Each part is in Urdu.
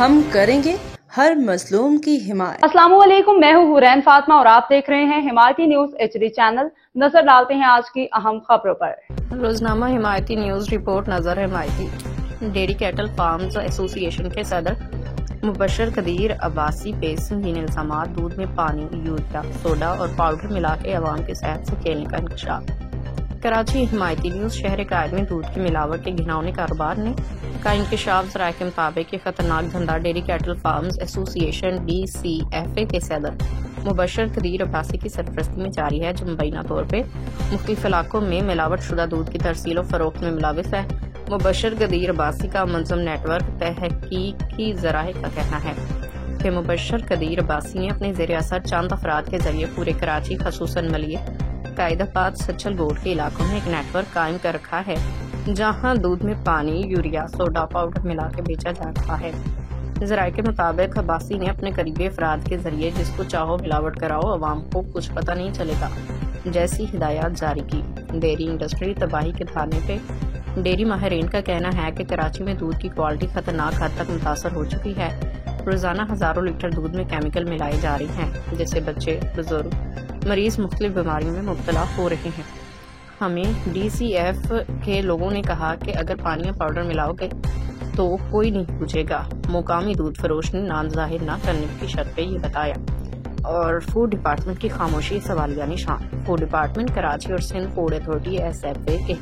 ہم کریں گے ہر مظلوم کی حمایت۔ السلام علیکم، میں ہوں حورین فاطمہ اور آپ دیکھ رہے ہیں حمایتی نیوز HD چینل۔ نظر ڈالتے ہیں آج کی اہم خبروں پر۔ روزنامہ حمایتی نیوز رپورٹ نظر حمایتی ڈیری کیٹل فارمز ایسوسی ایشن کے صدر مبشر قدیر عباسی پہ سنگین الزامات، دودھ میں پانی، یوریا، سوڈا اور پاؤڈر ملا کے عوام کی صحت سے کھیلنے کا انکشاف۔ کراچی حمایتی نیوز شہر قائد میں دودھ کی ملاوٹ کے گھناؤنے کاروبار نے کا انکشاف۔ ذرائع کے مطابق یہ خطرناک دھندا ڈیری کیٹل فارمز ایسوسی ایشن DCFA کے صدر مبشر قدیر عباسی کی سرپرستی میں جاری ہے، جو مبینہ طور پہ مختلف علاقوں میں ملاوٹ شدہ دودھ کی ترسیل و فروخت میں ملوث ہے۔ مبشر قدیر عباسی کا منظم نیٹ ورک تحقیقی ذرائع کا کہنا ہے کہ مبشر قدیر عباسی نے اپنے زیر اثر چند افراد کے ذریعے پورے کراچی خصوصاً ملیح، قائد آباد، سچل گوڑ کے علاقوں میں ایک نیٹ ورک قائم کر رکھا ہے، جہاں دودھ میں پانی، یوریا، سوڈا پاؤڈر ملا کے بیچا جا رہا ہے۔ ذرائع کے مطابق عباسی نے اپنے قریبی افراد کے ذریعے جس کو چاہو ملاوٹ کراؤ، عوام کو کچھ پتہ نہیں چلے گا جیسی ہدایات جاری کی۔ ڈیری انڈسٹری تباہی کے دھانے پہ ڈیری ماہرین کا کہنا ہے کہ کراچی میں دودھ کی کوالٹی خطرناک حد تک متاثر ہو چکی ہے۔ روزانہ ہزاروں لیٹر دودھ میں کیمیکل ملائے جا رہے ہیں، جس سے بچے، بزرگ، مریض مختلف بیماریوں میں مبتلا ہو رہے ہیں۔ ہمیں DCF کے لوگوں نے کہا کہ اگر پانی یا پاؤڈر ملاؤ گے تو کوئی نہیں پوچھے گا۔ مقامی دودھ فروش نے نام ظاہر نہ کرنے کی شرط پہ یہ بتایا، اور فوڈ ڈپارٹمنٹ کی خاموشی سوالیہ نشان۔ فوڈ ڈپارٹمنٹ کراچی اور سندھ فوڈ اتھارٹی SFA کے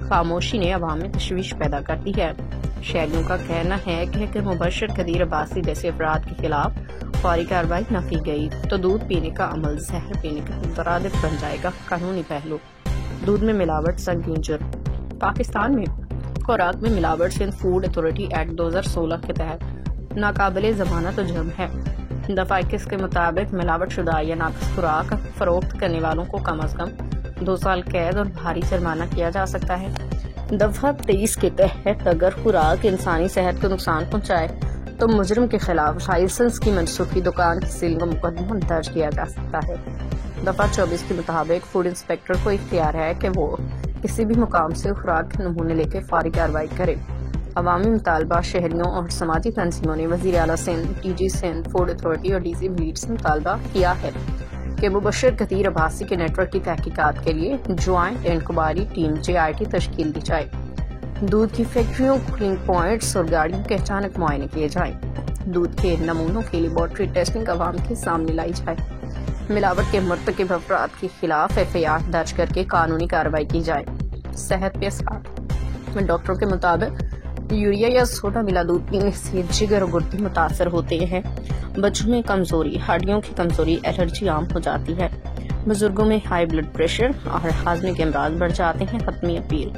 خاموشی نے عوام میں تشویش پیدا کر دی ہے۔ شہریوں کا کہنا ہے کہ اگر مبشر قدیر عباسی جیسے افراد کے خلاف فوری کارروائی نہ کی گئی تو دودھ پینے کا عمل زہر پینے کا مترادف بن جائے گا۔ قانونی پہلو: دودھ میں ملاوٹ سنگین جرم۔ پاکستان میں خوراک میں ملاوٹ سندھ فوڈ اتھارٹی ایکٹ 2016 کے تحت ناقابل ضمانت جرم ہے۔ دفعہ 21 کے مطابق ملاوٹ شدہ یا ناقص خوراک فروخت کرنے والوں کو کم از کم 2 سال قید اور بھاری جرمانہ کیا جا سکتا ہے۔ دفعہ 23 کے تحت اگر خوراک انسانی صحت کو نقصان پہنچائے تو مجرم کے خلاف لائسنس کی منسوخی، دکان کی سیلنگ کا مقدمہ درج کیا جا سکتا ہے۔ دفعہ 24 کے مطابق فوڈ انسپیکٹر کو اختیار ہے کہ وہ کسی بھی مقام سے خوراک کے نمونے لے کے فوری کارروائی کرے۔ عوامی مطالبہ: شہریوں اور سماجی تنظیموں نے وزیر اعلیٰ Sindh, DG Sindh food authority اور DC میٹ سے مطالبہ کیا ہے کہ مبشر قدیر عباسی کے نیٹ ورک کی تحقیقات کے لیے جوائنٹ انکوائری ٹیم JIT تشکیل دی جائے۔ دودھ کی فیکٹریوں، کولنگ پوائنٹس اور گاڑیوں کے اچانک معائنے کیے جائیں۔ دودھ کے نمونوں کی لیبارٹری ٹیسٹنگ عوام کے سامنے لائی جائے۔ ملاوٹ کے مرتکب افراد کے خلاف FIR درج کر کے قانونی کارروائی کی جائے۔ صحت پہ اثرات: ڈاکٹروں کے مطابق یوریا یا سوڈا ملا دودھ پینے سے جگر اور گردے متاثر ہوتے ہیں، بچوں میں کمزوری، ہڈیوں کی کمزوری، الرجی عام ہو جاتی ہے، بزرگوں میں ہائی بلڈ پریشر اور ہاضمے کے امراض بڑھ جاتے ہیں۔ حتمی اپیل: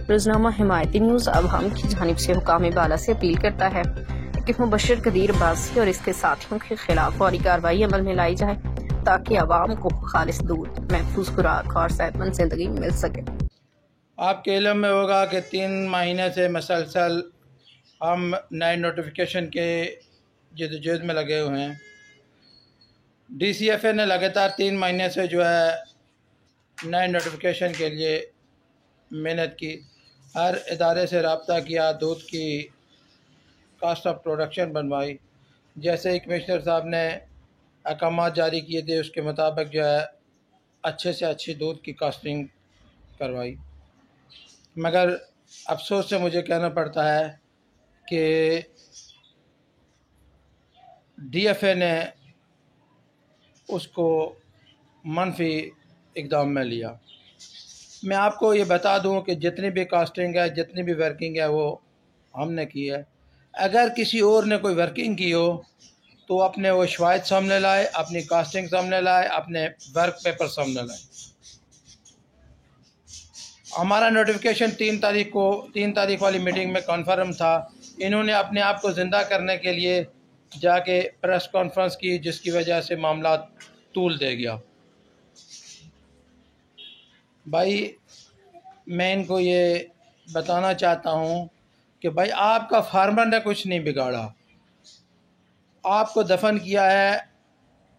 روزنامہ حمایتی نیوز عوام کی جانب سے حکام بالا سے اپیل کرتا ہے کہ مبشر قدیر عباسی اور اس کے ساتھیوں کے خلاف فوری کارروائی عمل میں لائی جائے تاکہ عوام کو خالص دودھ، محفوظ خوراک اور صحت مند زندگی مل سکے۔ آپ کے علم میں ہوگا کہ 3 مہینے سے مسلسل ہم نئے نوٹیفیکیشن کے جدوجہد میں لگے ہوئے ہیں۔ DCFA نے لگاتار 3 مہینے سے جو ہے نئے نوٹیفیکیشن کے لیے محنت کی، ہر ادارے سے رابطہ کیا، دودھ کی کاسٹ آف پروڈکشن بنوائی، جیسے ہی کمشنر صاحب نے احکامات جاری کیے تھے اس کے مطابق جو ہے اچھے سے اچھی دودھ کی کاسٹنگ کروائی، مگر افسوس سے مجھے کہنا پڑتا ہے کہ DFA نے اس کو منفی اقدام میں لیا۔ میں آپ کو یہ بتا دوں کہ جتنی بھی کاسٹنگ ہے، جتنی بھی ورکنگ ہے، وہ ہم نے کی ہے۔ اگر کسی اور نے کوئی ورکنگ کی ہو تو اپنے وہ شواہد سامنے لائے، اپنی کاسٹنگ سامنے لائے، اپنے ورک پیپر سامنے لائے۔ ہمارا نوٹیفیکیشن 3 تاریخ والی میٹنگ میں کنفرم تھا۔ انہوں نے اپنے آپ کو زندہ کرنے کے لیے جا کے پریس کانفرنس کی، جس کی وجہ سے معاملات طول دے گیا۔ بھائی میں ان کو یہ بتانا چاہتا ہوں کہ بھائی آپ کا فارمر نے کچھ نہیں بگاڑا، آپ کو دفن کیا ہے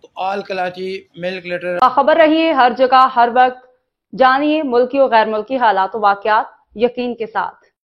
تو آل کراچی ملک لیٹر۔ خبر رہی ہے ہر جگہ ہر وقت، جانیے ملکی اور غیر ملکی حالات و واقعات یقین کے ساتھ۔